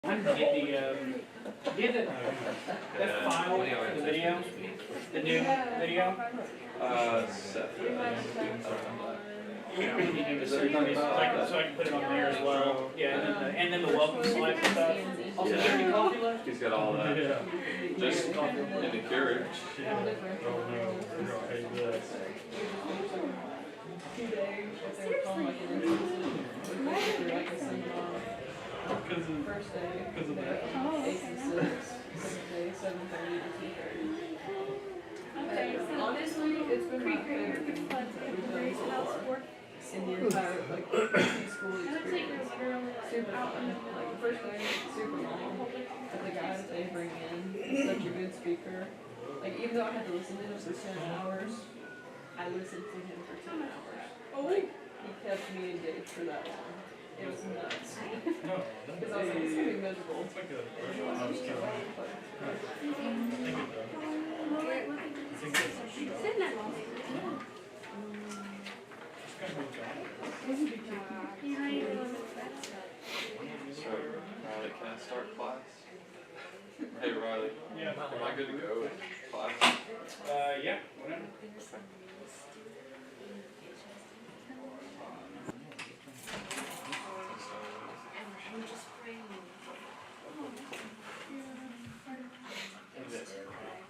I didn't get that file for the video, the new video. Seth. Yeah, we need to do the series, so I can put it on there as well. Yeah, and then the welcome slide and stuff. Also, is there any coffee left? He's got all that. Yeah. Just in the carriage. Oh no, we're gonna pay this. 2 days, if they were calling like an incident, like a send off. First day, Because of that. 8 to 6. Second day, 7:30 to 2:30. Honestly, it's been my favorite thing that we've done so far. In the entire like school experience. Super fun. Like the first day, super long. But the guys they bring in is such a good speaker. Like even though I had to listen to him for 10 hours, I listened to him for 10 hours. Like he kept me engaged for that long. It was nuts. No, Because I was like, it's gonna be miserable. it's like I was kidding. So, Riley, can I start class? Hey, Riley. Yeah. Am I good to go with class? Yeah, whatever.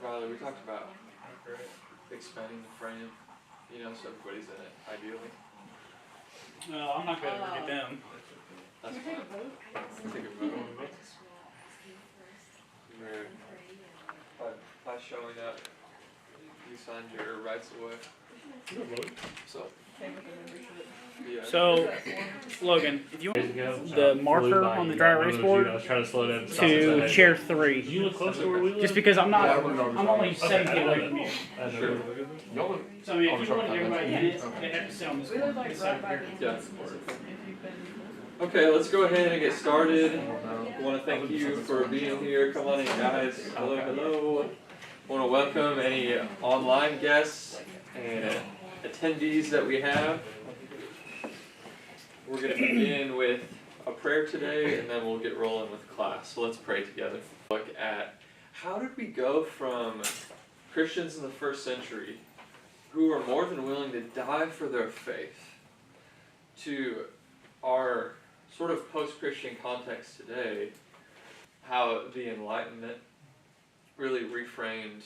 Riley, we talked about expanding the frame, so everybody's in it, ideally. No, I'm not gonna forget them. That's Can we fine. take a vote? We'll take a vote. We're, by showing up, you signed your rights away. So, Okay, with the membership. yeah. So, Logan, if you Days ago, the marker on the dry erase board I was trying to slow down. to chair 3, You look close to where we live. just because I'm Yeah, only 7 feet away from you. Sure. So I mean, if you wanted everybody in it, they have to sit on this We live like this right side by here. the Yeah. sports, if you've been. Okay, let's go ahead and get started. I want to thank you for being here. Come on in, guys. Hello, hello. I want to welcome any online guests and attendees that we have. We're going to begin with a prayer today, and then we'll get rolling with class. So let's pray together. Look at how did we go from Christians in the first century who are more than willing to die for their faith to our sort of post-Christian context today, how the Enlightenment really reframed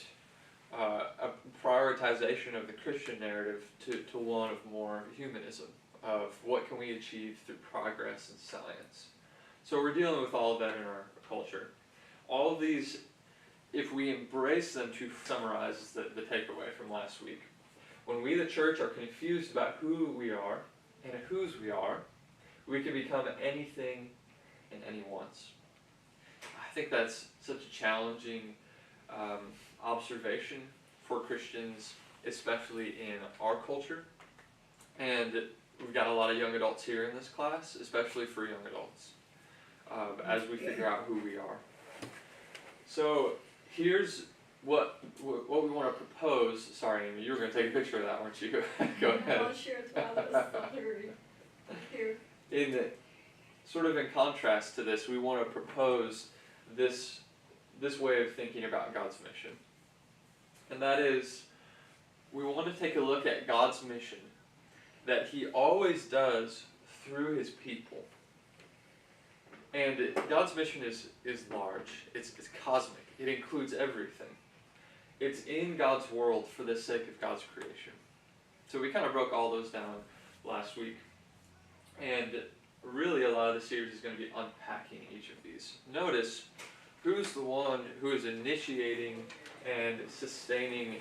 a prioritization of the Christian narrative to one of more humanism, of what can we achieve through progress and science. So we're dealing with all of that in our culture. All of these, if we embrace them, to summarize is the takeaway from last week. When we, the church, are confused about who we are and whose we are, we can become anything and anyone's. I think that's such a challenging observation for Christians, especially in our culture. And we've got a lot of young adults here in this class, especially for young adults, as we figure out who we are. So here's what we want to propose. Sorry, Amy, you were going to take a picture of that, weren't you? Go ahead. I'll share it while it was blurry. Here. In contrast to this, we want to propose this way of thinking about God's mission. And that is, we want to take a look at God's mission that He always does through His people. And God's mission is large, it's cosmic, it includes everything. It's in God's world for the sake of God's creation. So we kind of broke all those down last week. And really a lot of the series is going to be unpacking each of these. Notice who's the one who is initiating and sustaining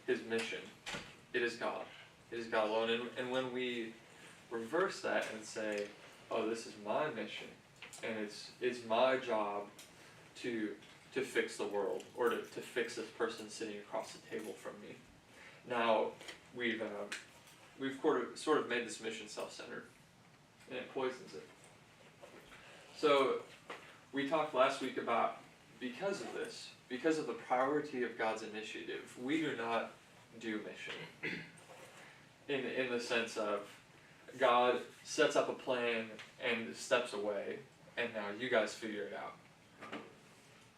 His mission. It is God. It is God alone. And when we reverse that and say, oh, this is my mission, and it's my job to fix the world, or to fix this person sitting across the table from me. Now, we've sort of made this mission self-centered, and it poisons it. So, we talked last week about, because of this, because of the priority of God's initiative, we do not do mission. In the sense of God sets up a plan and steps away, and now you guys figure it out.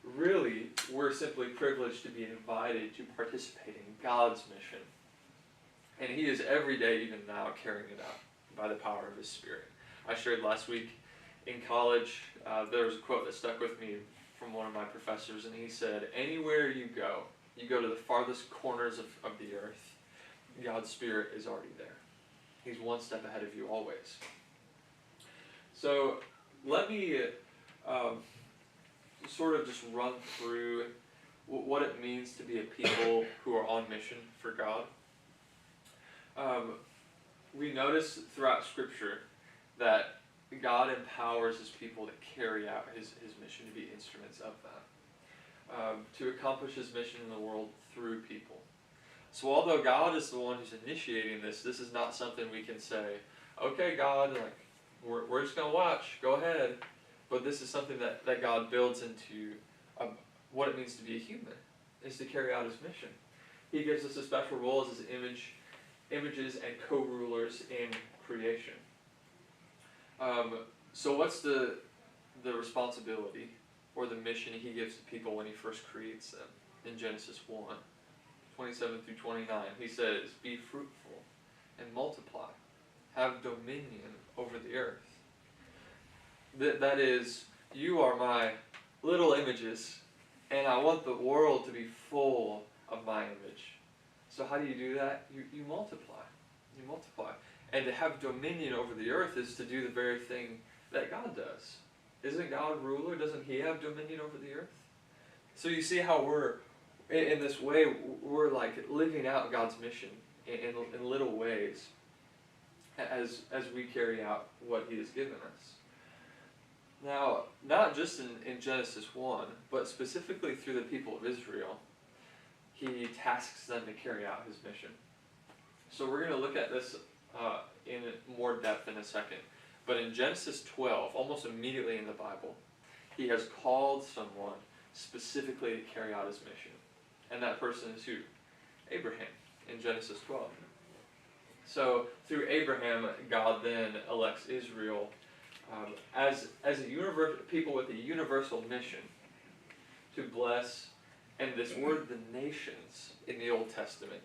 Really, we're simply privileged to be invited to participate in God's mission. And He is every day, even now, carrying it out by the power of His Spirit. I shared last week in college, there was a quote that stuck with me from one of my professors, and he said, anywhere you go to the farthest corners of the earth, God's Spirit is already there. He's one step ahead of you always. So let me sort of just run through what it means to be a people who are on mission for God. We notice throughout Scripture that God empowers His people to carry out His mission, to be instruments of that, to accomplish His mission in the world through people. So although God is the one who's initiating this is not something we can say, okay, God, like we're just going to watch, go ahead. But this is something that God builds into what it means to be a human, is to carry out His mission. He gives us a special role as His images and co-rulers in creation. So what's the responsibility or the mission He gives to people when He first creates them? In Genesis 1:27 through 29, He says, be fruitful and multiply, have dominion over the earth. That is, you are my little images, and I want the world to be full of my image. So how do you do that? You multiply. You multiply. And to have dominion over the earth is to do the very thing that God does. Isn't God ruler? Doesn't He have dominion over the earth? So you see how we're, in this way, we're like living out God's mission in little ways as we carry out what He has given us. Now, not just in Genesis 1, but specifically through the people of Israel, He tasks them to carry out His mission. So we're going to look at this in more depth in a second. But in Genesis 12, almost immediately in the Bible, He has called someone specifically to carry out His mission. And that person is who? Abraham, in Genesis 12. So through Abraham, God then elects Israel as a people with a universal mission to bless. And this word, the nations, in the Old Testament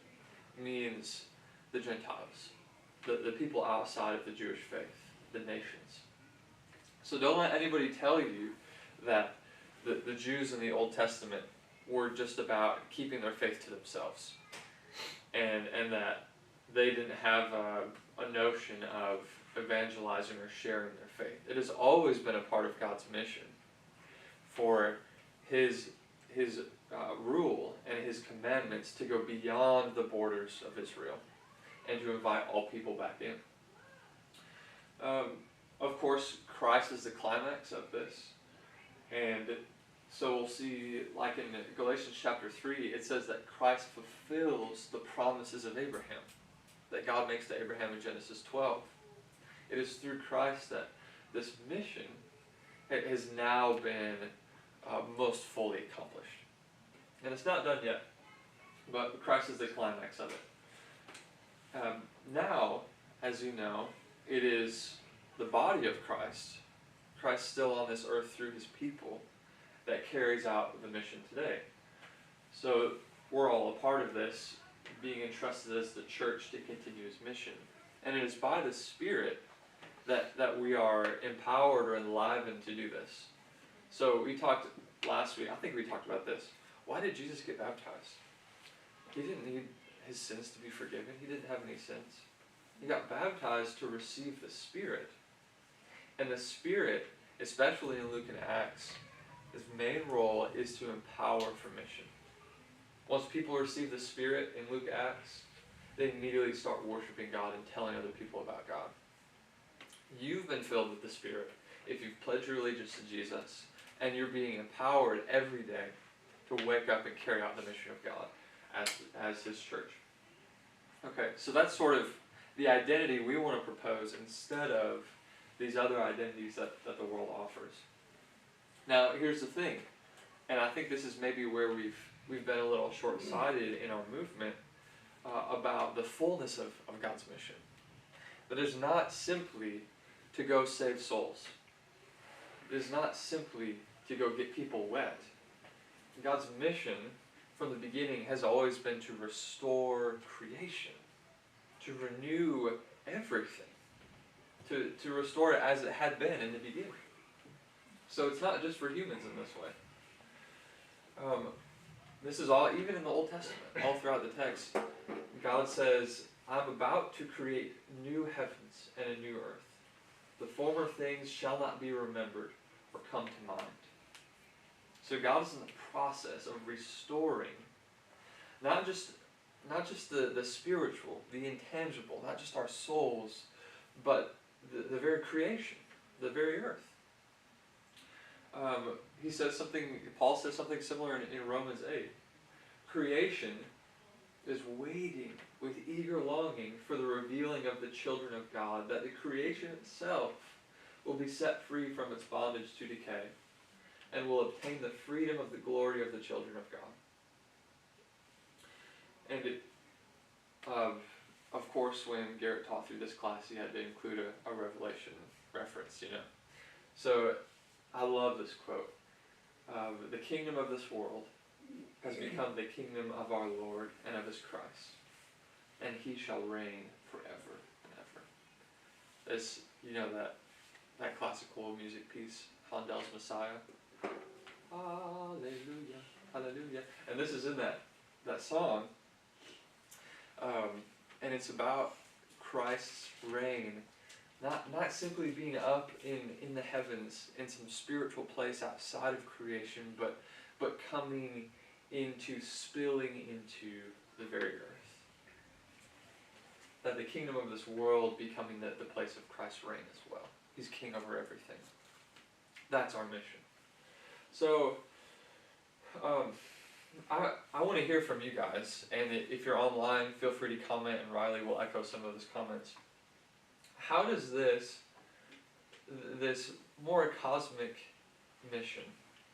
means the Gentiles, the people outside of the Jewish faith, the nations. So don't let anybody tell you that the Jews in the Old Testament were just about keeping their faith to themselves, and that they didn't have a notion of evangelizing or sharing their faith. It has always been a part of God's mission for His rule and His commandments to go beyond the borders of Israel and to invite all people back in. Of course, Christ is the climax of this. And so we'll see, like in Galatians chapter 3, it says that Christ fulfills the promises of Abraham that God makes to Abraham in Genesis 12. It is through Christ that this mission has now been most fully accomplished. And it's not done yet, but Christ is the climax of it. Now, as you know, it is the body of Christ still on this earth through His people, that carries out the mission today. So we're all a part of this, being entrusted as the church to continue His mission. And it is by the Spirit that we are empowered or enlivened to do this. So we talked last week, I think we talked about this. Why did Jesus get baptized? He didn't need His sins to be forgiven. He didn't have any sins. He got baptized to receive the Spirit. And the Spirit, especially in Luke and Acts, His main role is to empower for mission. Once people receive the Spirit in Luke Acts, they immediately start worshiping God and telling other people about God. You've been filled with the Spirit if you've pledged your allegiance to Jesus, and you're being empowered every day to wake up and carry out the mission of God as His church. Okay, so that's sort of the identity we want to propose instead of these other identities that the world offers. Now, here's the thing, and I think this is maybe where we've been a little short-sighted in our movement about the fullness of God's mission. That is not simply to go save souls. is not simply to go get people wet. God's mission from the beginning has always been to restore creation, to renew everything, to restore it as it had been in the beginning. So it's not just for humans in this way. This is all, even in the Old Testament, all throughout the text, God says, I'm about to create new heavens and a new earth. The former things shall not be remembered or come to mind. So God is in the process of restoring not just the spiritual, the intangible, not just our souls, but the very creation, the very earth. He says something, Paul says something similar in Romans 8. Creation is waiting with eager longing for the revealing of the children of God, that the creation itself will be set free from its bondage to decay and will obtain the freedom of the glory of the children of God. And it, of course, when Garrett taught through this class, he had to include a Revelation reference, you know. So I love this quote. The kingdom of this world has become the kingdom of our Lord and of his Christ, and he shall reign forever and ever. It's, you know, that classical music piece, Handel's Messiah. Hallelujah, hallelujah. And this is in that song. And it's about Christ's reign, not simply being up in the heavens, in some spiritual place outside of creation, but coming into, spilling into the very earth. That the kingdom of this world becoming the place of Christ's reign as well. He's king over everything. That's our mission. So, I want to hear from you guys, and if you're online, feel free to comment, and Riley will echo some of those comments. How does this more cosmic mission,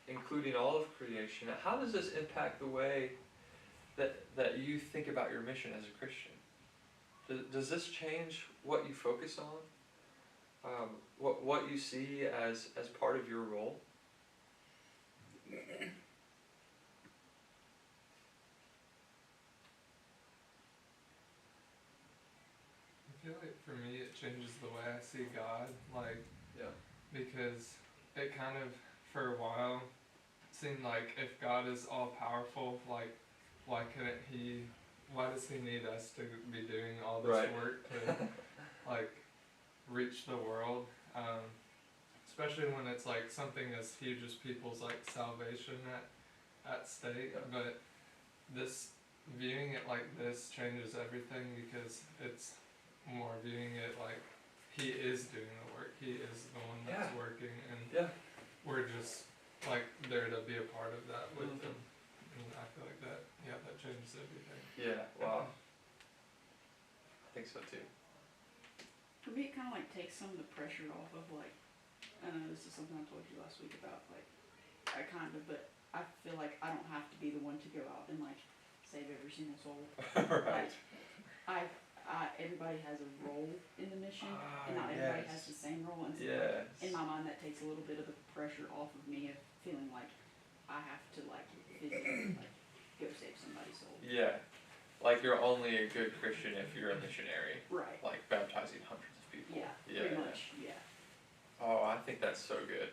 including all of creation, how does this impact the way that you think about your mission as a Christian? Does this change what you focus on? What you see as part of your role? I feel like for me it changes the way I see God, like, Yeah. because it kind of, for a while, seemed like if God is all powerful, like, why does he need us to be doing all this Right. work to, like, reach the world? Especially when it's like something as huge as people's like salvation at stake. Yeah. But viewing it like this changes everything, because it's more viewing it like he is doing the work, he is the one that's Yeah. working, and Yeah. we're just like there to be a part of that with Mhm. him. And I feel like that changes everything. Yeah. Wow. I think so too. For me, it kind of like takes some of the pressure off of like, I know this is something I told you last week about, like, but I feel like I don't have to be the one to go out and like save every single soul. Right. Everybody has a role in the mission, and not everybody has the same role. And so Yes. in my mind, that takes a little bit of the pressure off of me of feeling like I have to like physically like go save somebody's soul. Yeah. Like you're only a good Christian if you're a missionary, Right. like baptizing hundreds of people. Yeah. Pretty much. Yeah. Oh, I think that's so good.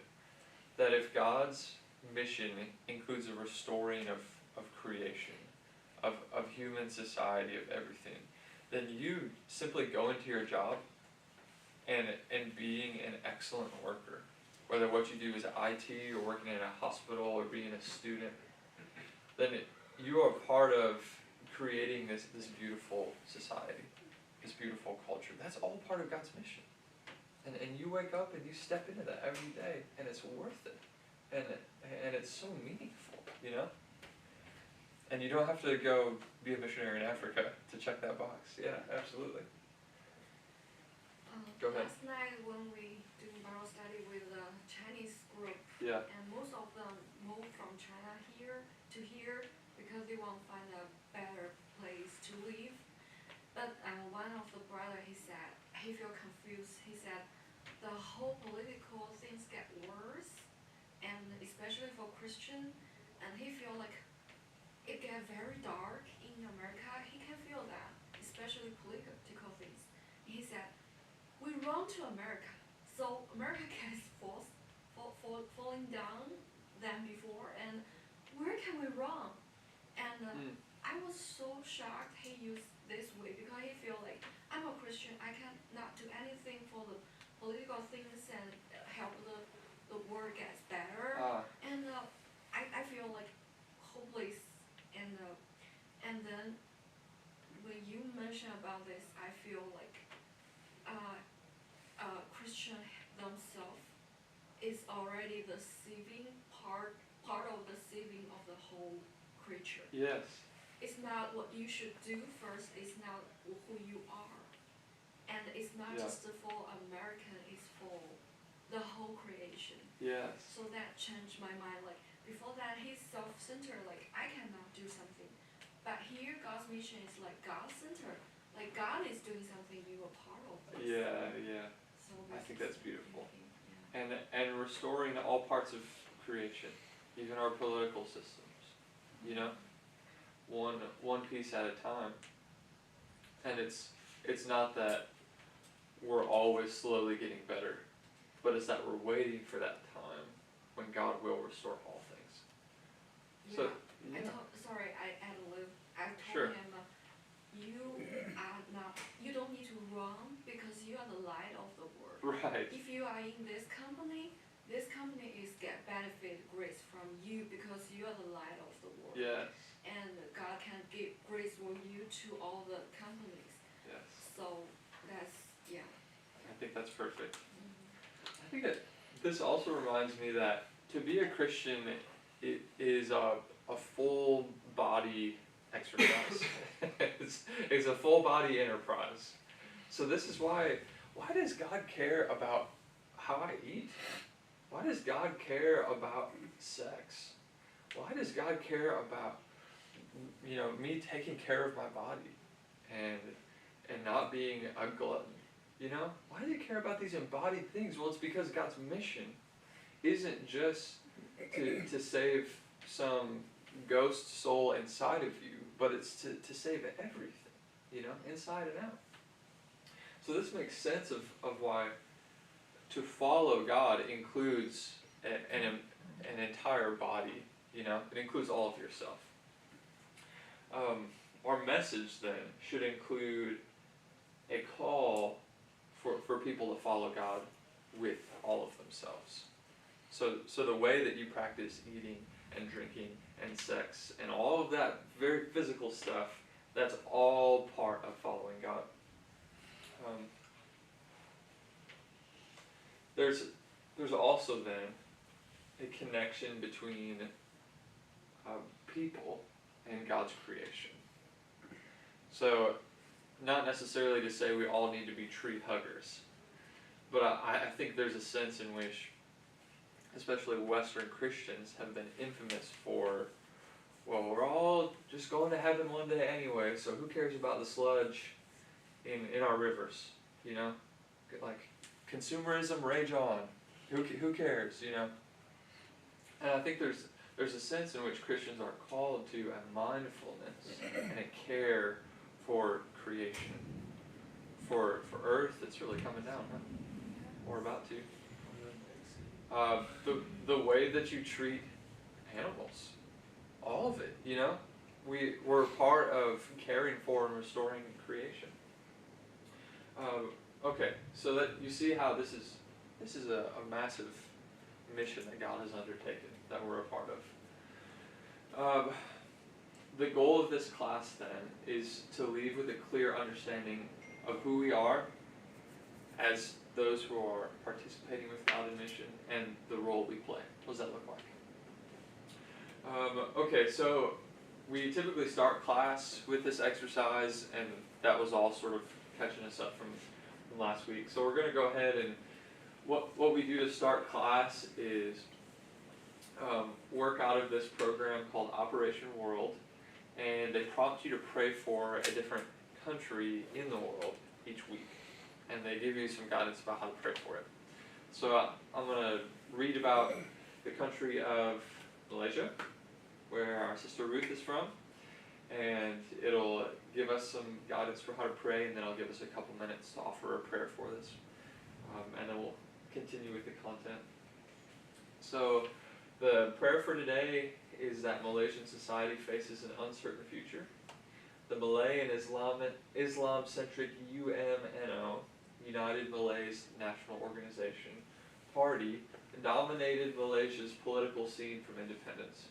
That if God's mission includes a restoring of creation, of human society, of everything, then you simply go into your job and being an excellent worker. Whether what you do is IT or working in a hospital or being a student, then you are part of creating this beautiful society, this beautiful culture. That's all part of God's mission. And you wake up and you step into that every day, and it's worth it. And it's so meaningful, you know? And you don't have to go be a missionary in Africa to check that box. Yeah, absolutely. Go ahead. Last night when we do Bible study with the Chinese group, Yeah. and most of them moved from China here to here because they want to find a better place to live. But one of the brother, he said, he felt confused. He said, the whole political things get worse and especially for Christian, and he feel like it get very dark in America. He can feel that, especially political things. He said, we run to America, so America gets falling down than before, and where can we run? And I was so shocked he used this way because he feel like I'm a Christian, I cannot do anything for the political things and help the world gets better. And I feel like hopeless, and then when you mention about this, I feel like Christian themselves is already the saving part of the saving of the whole creature. Yes. It's not what you should do first, it's not who you are. And it's not just for American, it's for the whole creation. Yes. So that changed my mind. Like before that he's self-centered, like I cannot do something. But here God's mission is like God-centered. Like God is doing something, you are part of this. Yeah. So I think that's beautiful. Yeah. And restoring all parts of creation, even our political systems, you know, one piece at a time. And it's not that we're always slowly getting better, but it's that we're waiting for that time when God will restore all things. Yeah. So I told Sure. him, you don't need to run because you are the light of the world. Right. If you are in this company is get benefit grace from you because you are the light of the world. Yes. And God can give grace for you to all the companies. Yes. So that's, yeah. I think that's perfect. I think that this also reminds me that to be a Christian it is a full body exercise. it's a full body enterprise. So this is why does God care about how I eat? Why does God care about sex? Why does God care about me taking care of my body and not being a glutton? Why does he care about these embodied things? Well, it's because God's mission isn't just to save some ghost soul inside of you, but it's to save everything, inside and out. So this makes sense of why to follow God includes an entire body, it includes all of yourself. Our message then should include a call for people to follow God with all of themselves. So the way that you practice eating and drinking and sex and all of that very physical stuff, that's all part of following God. There's also then a connection between people and God's creation. So not necessarily to say we all need to be tree huggers, but I think there's a sense in which especially Western Christians have been infamous for, well, we're all just going to heaven one day anyway, so who cares about the sludge in our rivers, like consumerism rage on, who cares, And I think there's a sense in which Christians are called to a mindfulness and a care for creation, for Earth that's really coming down, huh? Or about to. The way that you treat animals, all of it, we're part of caring for and restoring creation. Okay, so that you see how this is a massive mission that God has undertaken that we're a part of. The goal of this class then is to leave with a clear understanding of who we are as those who are participating with God in mission and the role we play. What does that look like? Okay, so we typically start class with this exercise, and that was all sort of catching us up from last week. So we're going to go ahead and what we do to start class is work out of this program called Operation World, and they prompt you to pray for a different country in the world each week, and they give you some guidance about how to pray for it. So I'm going to read about the country of Malaysia, where our sister Ruth is from, and it'll give us some guidance for how to pray, and then I'll give us a couple minutes to offer a prayer for this, and then we'll continue with the content. So the prayer for today is that Malaysian society faces an uncertain future. The Malay and Islam-centric UMNO, United Malays National Organization, party dominated Malaysia's political scene from independence.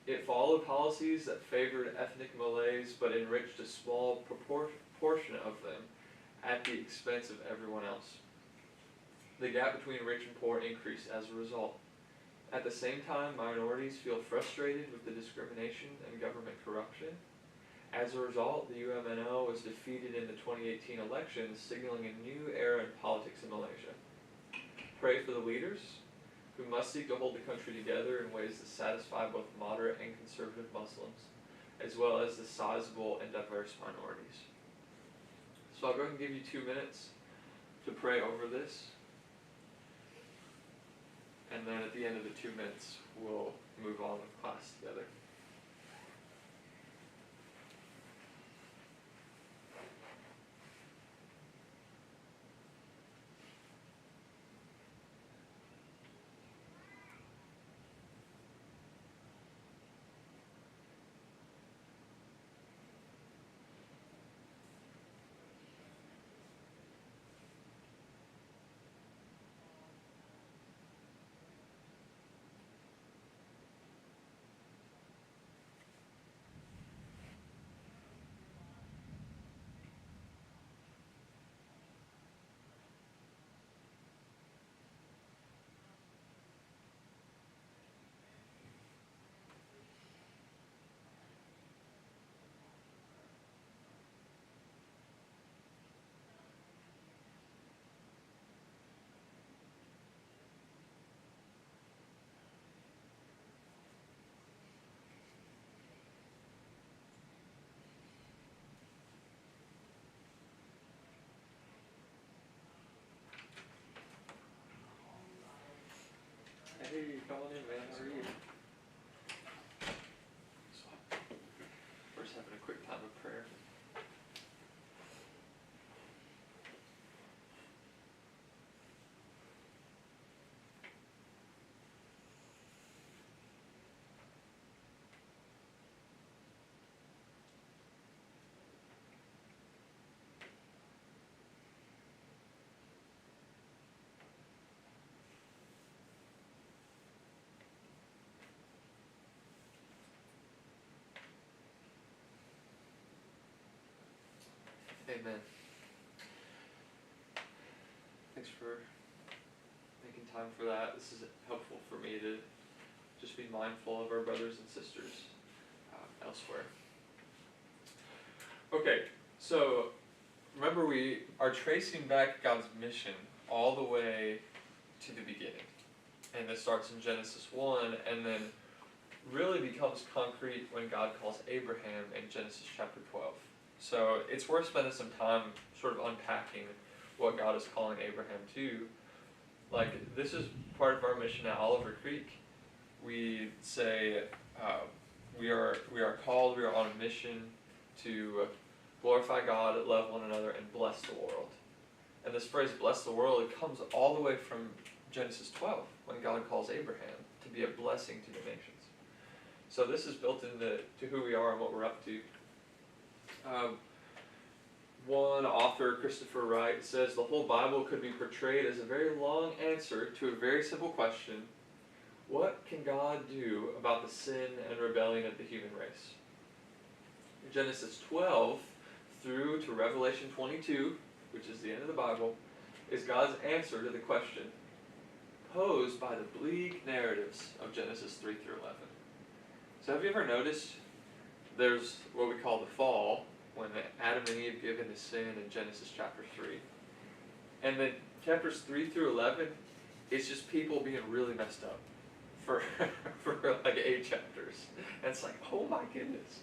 It followed policies that favored ethnic Malays but enriched a small proportion of them at the expense of everyone else. The gap between rich and poor increased as a result. At the same time, minorities feel frustrated with the discrimination and government corruption. As a result, the UMNO was defeated in the 2018 elections, signaling a new era in politics in Malaysia. Pray for the leaders, who must seek to hold the country together in ways that satisfy both moderate and conservative Muslims, as well as the sizable and diverse minorities. So I'll go ahead and give you 2 minutes to pray over this. And then at the end of the 2 minutes, we'll move on with class together. Hey, come on in, man. How are you? So, first having a quick time of prayer. Amen. Thanks for making time for that. This is helpful for me to just be mindful of our brothers and sisters elsewhere. Okay, so remember we are tracing back God's mission all the way to the beginning. And this starts in Genesis 1 and then really becomes concrete when God calls Abraham in Genesis chapter 12. So it's worth spending some time sort of unpacking what God is calling Abraham to. Like, this is part of our mission at Oliver Creek. We say we are called, we are on a mission to glorify God, love one another, and bless the world. And this phrase, bless the world, it comes all the way from Genesis 12, when God calls Abraham to be a blessing to the nations. So this is built into who we are and what we're up to. One author, Christopher Wright, says the whole Bible could be portrayed as a very long answer to a very simple question: what can God do about the sin and rebellion of the human race? Genesis 12 through to Revelation 22, which is the end of the Bible, is God's answer to the question posed by the bleak narratives of Genesis 3 through 11. So have you ever noticed there's what we call the fall, when Adam and Eve give into sin in Genesis chapter 3. And then chapters 3 through 11, it's just people being really messed up for like 8 chapters. And it's like, oh my goodness.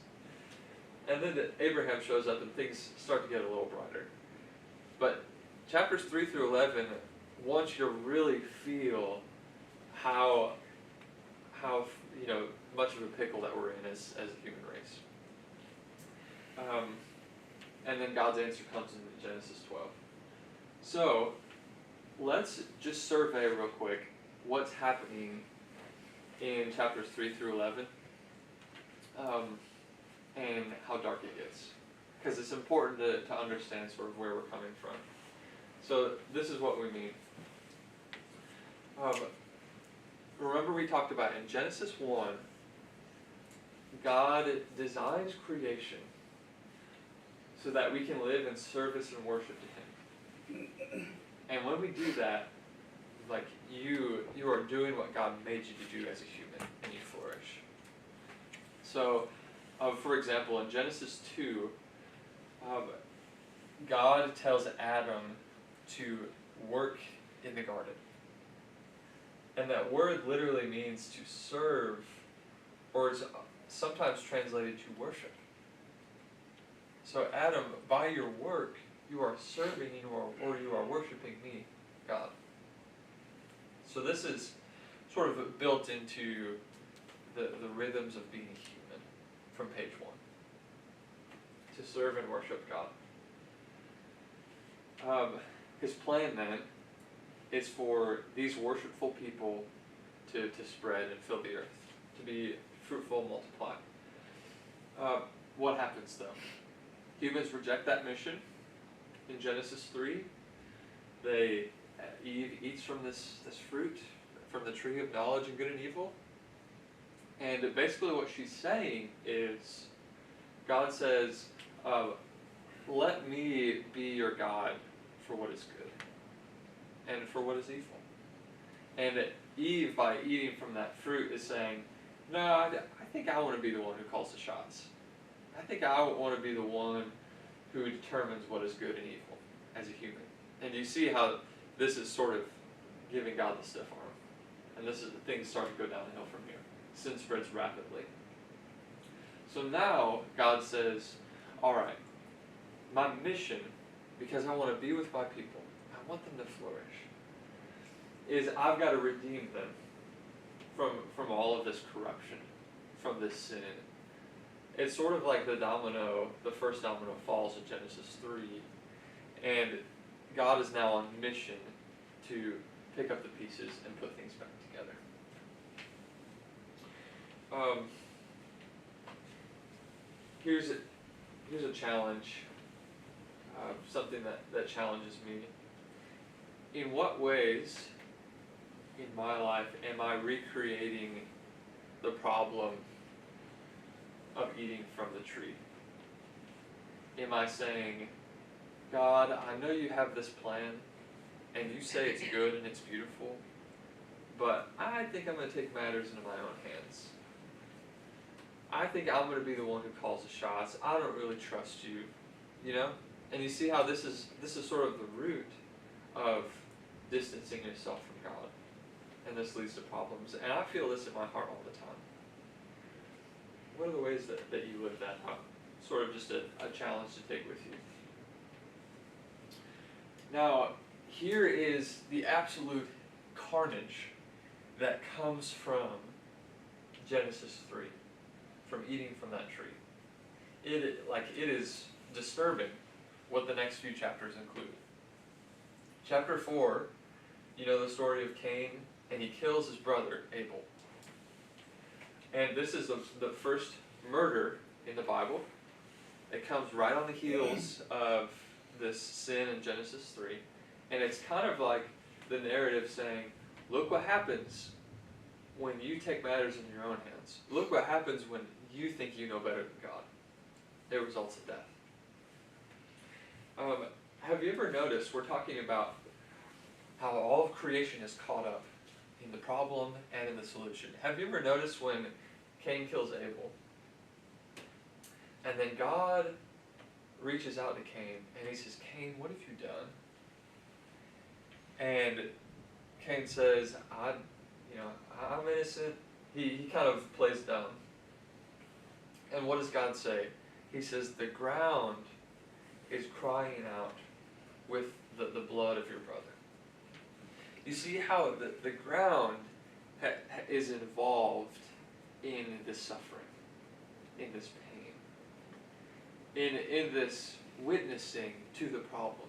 And then Abraham shows up and things start to get a little brighter. But chapters 3 through 11 want you to really feel how much of a pickle that we're in as a human race. And then God's answer comes in Genesis 12. So let's just survey real quick what's happening in chapters 3 through 11, and how dark it gets, because it's important to understand sort of where we're coming from. So this is what we mean. Remember we talked about in Genesis 1, God designs creation so that we can live in service and worship to Him. And when we do that, like you are doing what God made you to do as a human, and you flourish. So, for example, in Genesis 2, God tells Adam to work in the garden. And that word literally means to serve, or it's sometimes translated to worship. So Adam, by your work, you are serving or you are worshiping me, God. So this is sort of built into the rhythms of being human from page 1. To serve and worship God. His plan then is for these worshipful people to spread and fill the earth, to be fruitful and multiply. What happens though? Humans reject that mission. In Genesis 3, Eve eats from this fruit, from the tree of knowledge of good and evil. And basically what she's saying is, God says, let me be your God for what is good and for what is evil. And Eve, by eating from that fruit, is saying, no, I think I want to be the one who calls the shots. I think I want to be the one who determines what is good and evil as a human. And you see how this is sort of giving God the stiff arm. And this is things start to go downhill from here. Sin spreads rapidly. So now God says, all right, my mission, because I want to be with my people, I want them to flourish, is I've got to redeem them from all of this corruption, from this sin. It's sort of like the first domino falls in Genesis 3, and God is now on mission to pick up the pieces and put things back together. Here's a challenge, something that challenges me. In what ways in my life am I recreating the problem of eating from the tree? Am I saying, God, I know you have this plan, and you say it's good and it's beautiful, but I think I'm going to take matters into my own hands. I think I'm going to be the one who calls the shots. I don't really trust you, you know? And you see how this is sort of the root of distancing yourself from God. And this leads to problems. And I feel this in my heart all the time. What are the ways that you live that out? Sort of just a challenge to take with you. Now, here is the absolute carnage that comes from Genesis 3, from eating from that tree. It is disturbing what the next few chapters include. Chapter 4, you know the story of Cain, and he kills his brother, Abel. And this is the first murder in the Bible. It comes right on the heels of this sin in Genesis 3. And it's kind of like the narrative saying, look what happens when you take matters in your own hands. Look what happens when you think you know better than God. It results in death. Have you ever noticed, we're talking about how all of creation is caught up in the problem and in the solution. Have you ever noticed when Cain kills Abel, and then God reaches out to Cain and he says, Cain, what have you done? And Cain says, I'm innocent. He kind of plays dumb. And what does God say? He says, the ground is crying out with the blood of your brother. You see how the ground is involved in this suffering, in this pain, in this witnessing to the problem.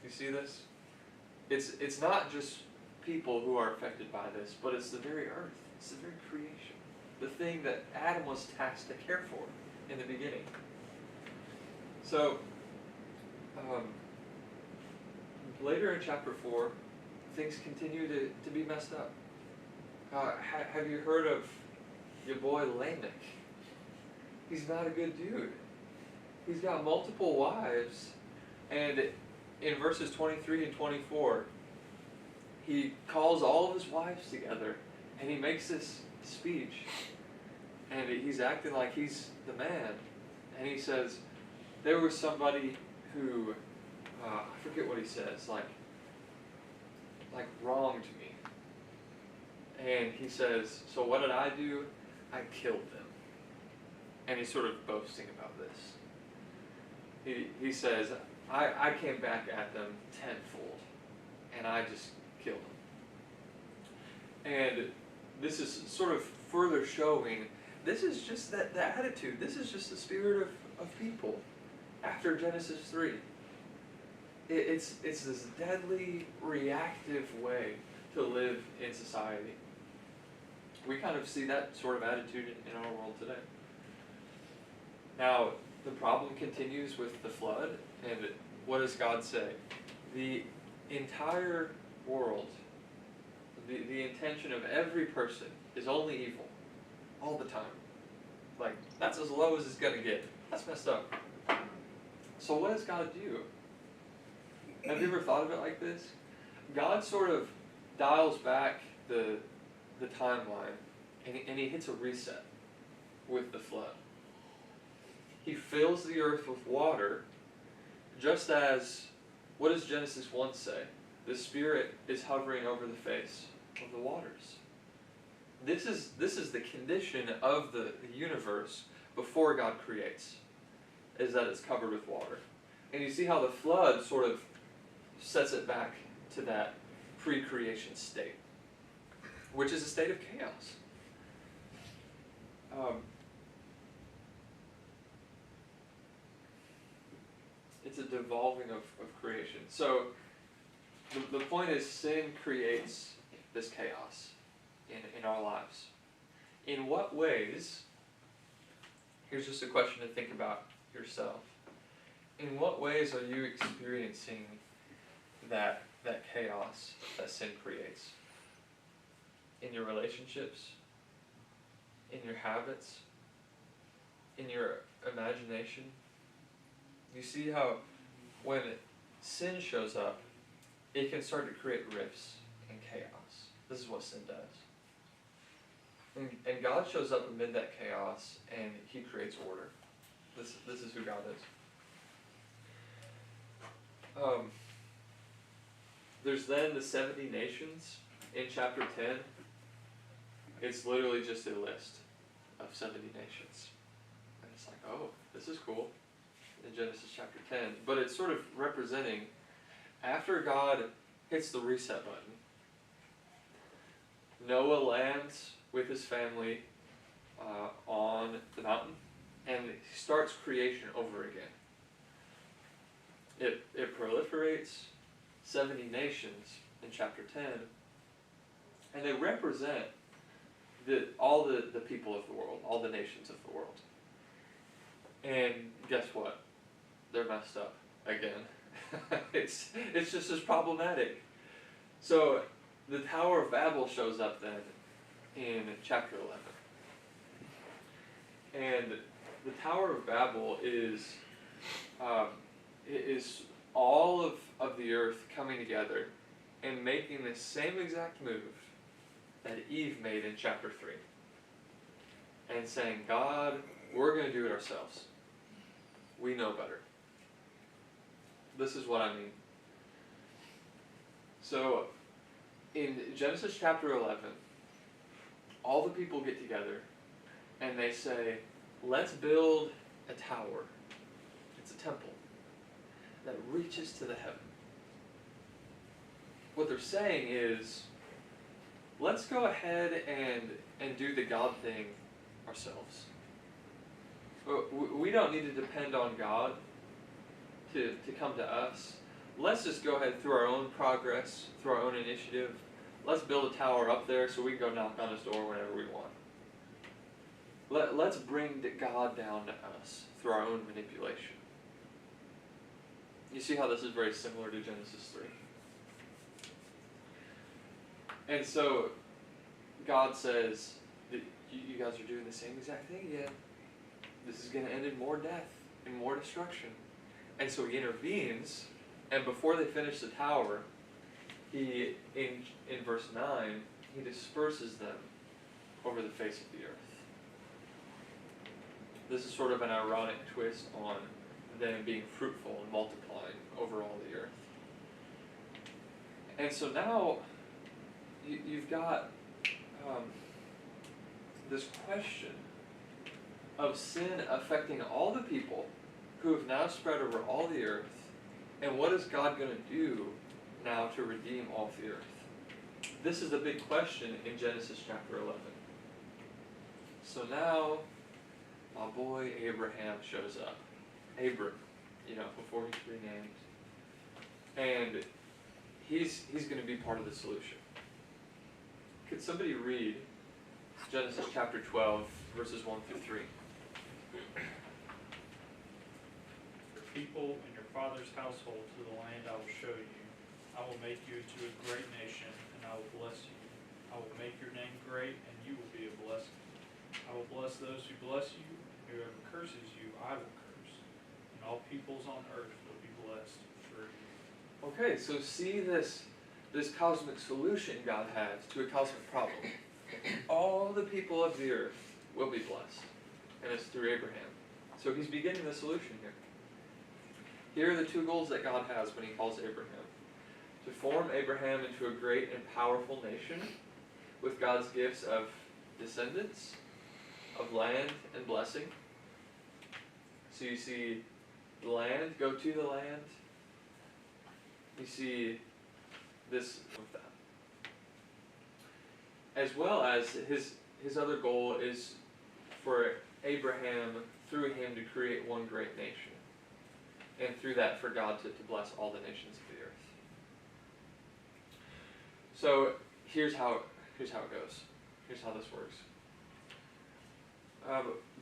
You see this? It's not just people who are affected by this, but it's the very earth, it's the very creation, the thing that Adam was tasked to care for in the beginning. So, later in chapter 4, things continue to be messed up. Have you heard of your boy Lamech? He's not a good dude. He's got multiple wives, and in verses 23 and 24, he calls all of his wives together, and he makes this speech, and he's acting like he's the man, and he says, there was somebody who, I forget what he says, like wronged me. And he says, so what did I do? I killed them. And he's sort of boasting about this. He says, I came back at them tenfold, and I just killed them. And this is sort of further showing, this is just the attitude, this is just the spirit of people after Genesis 3. It's this deadly, reactive way to live in society. We kind of see that sort of attitude in our world today. Now, the problem continues with the flood, and what does God say? The entire world, the intention of every person is only evil, all the time. Like, that's as low as it's gonna get. That's messed up. So what does God do? Have you ever thought of it like this? God sort of dials back the timeline, and he hits a reset with the flood. He fills the earth with water, just as, what does Genesis 1 say? The Spirit is hovering over the face of the waters. This is the condition of the universe before God creates, is that it's covered with water. And you see how the flood sort of sets it back to that pre-creation state, which is a state of chaos. It's a devolving of creation. So the point is, sin creates this chaos in our lives. In what ways, here's just a question to think about yourself. In what ways are you experiencing that chaos that sin creates? In your relationships? In your habits? In your imagination? You see how when sin shows up, it can start to create rifts and chaos. This is what sin does. And God shows up amid that chaos, and he creates order. This is who God is. There's then the 70 nations in chapter 10. It's literally just a list of 70 nations. And it's like, oh, this is cool, in Genesis chapter 10. But it's sort of representing, after God hits the reset button, Noah lands with his family on the mountain, and he starts creation over again. It proliferates 70 nations in chapter 10, and they represent all the people of the world, all the nations of the world. And guess what? They're messed up again. It's just as problematic. So the Tower of Babel shows up then in chapter 11. And the Tower of Babel is all of the earth coming together and making the same exact move that Eve made in chapter 3. And saying, God, we're going to do it ourselves. We know better. This is what I mean. So, in Genesis chapter 11, all the people get together and they say, let's build a tower. It's a temple that reaches to the heaven. What they're saying is, let's go ahead and do the God thing ourselves. We don't need to depend on God to come to us. Let's just go ahead through our own progress, through our own initiative. Let's build a tower up there so we can go knock on his door whenever we want. Let's bring God down to us through our own manipulation. You see how this is very similar to Genesis 3. And so God says, you guys are doing the same exact thing again. This is going to end in more death and more destruction. And so he intervenes, and before they finish the tower, he, in verse 9, he disperses them over the face of the earth. This is sort of an ironic twist on them being fruitful and multiplying over all the earth. And so now you've got this question of sin affecting all the people who have now spread over all the earth, and what is God going to do now to redeem all the earth? This is the big question in Genesis chapter 11. So now, my boy Abraham shows up. Abram, before he's renamed. And he's going to be part of the solution. Could somebody read Genesis chapter 12, verses 1 through 3? Your people and your father's household to the land I will show you. I will make you into a great nation, and I will bless you. I will make your name great, and you will be a blessing. I will bless those who bless you, and whoever curses you, I will curse. And all peoples on earth will be blessed through you. Okay, so see this cosmic solution God has to a cosmic problem. All the people of the earth will be blessed, and it's through Abraham. So he's beginning the solution here. Here are the two goals that God has when he calls Abraham. To form Abraham into a great and powerful nation with God's gifts of descendants, of land and blessing. So you see the land, go to the land. You see this with that. As well as his other goal is for Abraham, through him, to create one great nation. And through that, for God to bless all the nations of the earth. So here's how it goes. Here's how this works.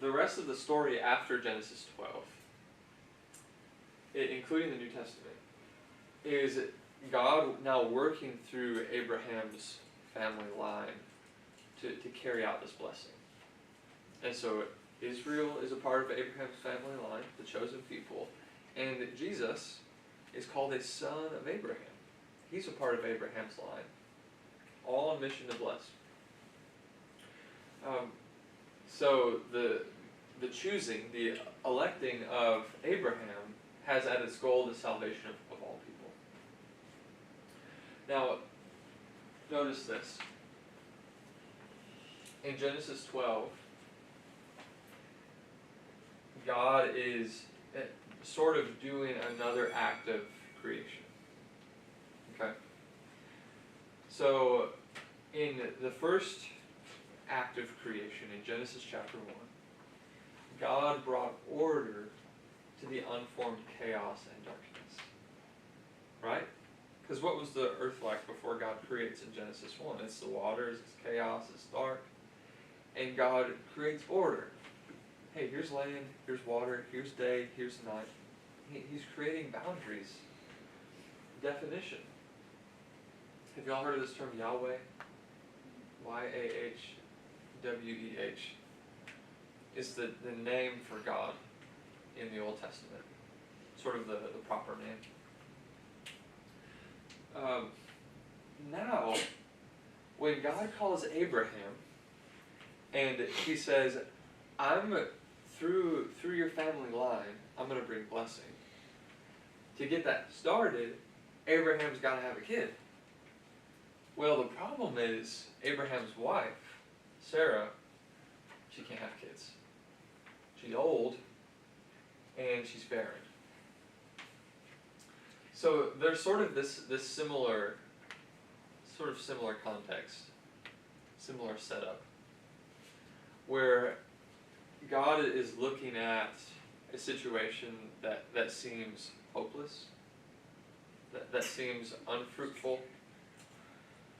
The rest of the story after Genesis 12, including the New Testament, is God now working through Abraham's family line to carry out this blessing. And so Israel is a part of Abraham's family line, the chosen people, and Jesus is called a son of Abraham. He's a part of Abraham's line, all on mission to bless. So the choosing, the electing of Abraham has at its goal the salvation of all people. Now, notice this. In Genesis 12, God is sort of doing another act of creation. Okay? So, in the first act of creation, in Genesis chapter 1, God brought order to the unformed chaos and darkness. Right? Because what was the earth like before God creates in Genesis 1? It's the waters, it's chaos, it's dark. And God creates order. Hey, here's land, here's water, here's day, here's night. He's creating boundaries. Definition. Have y'all heard of this term Yahweh? Y-A-H-W-E-H. It's the name for God in the Old Testament. Sort of the proper name. Now, when God calls Abraham, and he says, through your family line, I'm going to bring blessing. To get that started, Abraham's got to have a kid. Well, the problem is Abraham's wife, Sarah, she can't have kids. She's old, and she's barren. So there's sort of this similar context similar setup, where God is looking at a situation that seems hopeless, that seems unfruitful,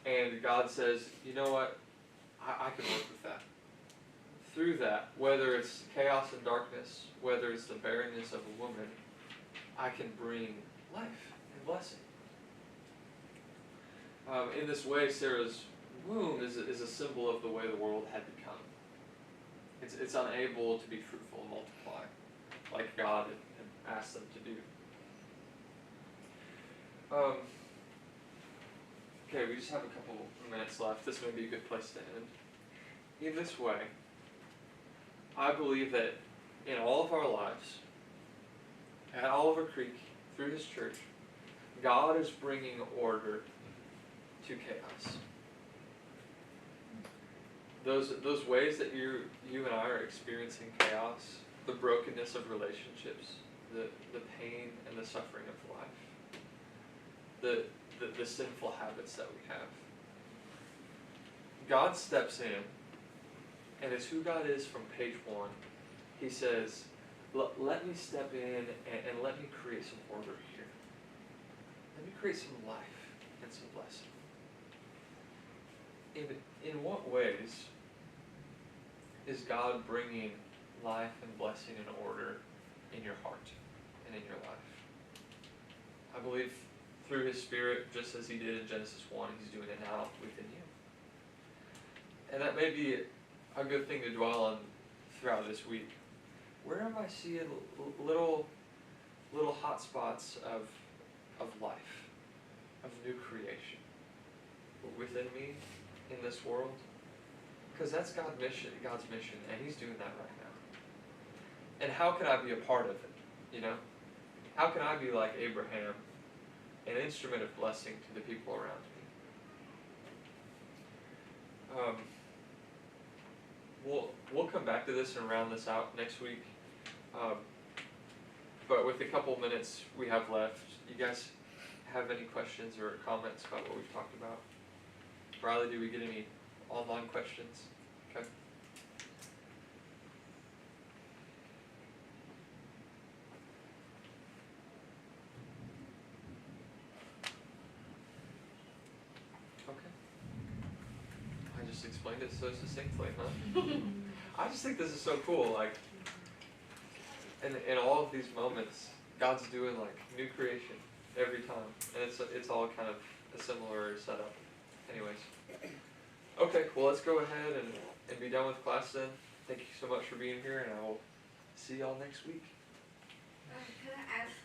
and God says, you know what, I can work with that. Through that, whether it's chaos and darkness, whether it's the barrenness of a woman, I can bring life and blessing. In this way, Sarah's womb is a symbol of the way the world had become. It's unable to be fruitful and multiply like God had asked them to do. Okay, we just have a couple minutes left. This may be a good place to end. In this way, I believe that in all of our lives, at Oliver Creek, through His church, God is bringing order to chaos. Those ways that you and I are experiencing chaos, the brokenness of relationships, the pain and the suffering of life, the sinful habits that we have. God steps in, and it's who God is from page 1. He says, let me step in and let me create some order here. Let me create some life and some blessing. In what ways is God bringing life and blessing and order in your heart and in your life? I believe through His Spirit, just as He did in Genesis 1, He's doing it now within you. And that may be a good thing to dwell on throughout this week. Where am I seeing little hot spots of life, of new creation within me, in this world? Because that's God's mission, and He's doing that right now. And how can I be a part of it? You know? How can I be like Abraham, an instrument of blessing to the people around me? We'll come back to this and round this out next week. But with the couple minutes we have left, you guys have any questions or comments about what we've talked about? Riley, do we get any online questions? Okay. Okay. I just explained it so succinctly, huh? I just think this is so cool. Like, in all of these moments, God's doing like new creation every time, and it's all kind of a similar setup. Anyways, okay. Well, let's go ahead and be done with class then. Thank you so much for being here, and I will see y'all next week. Can I add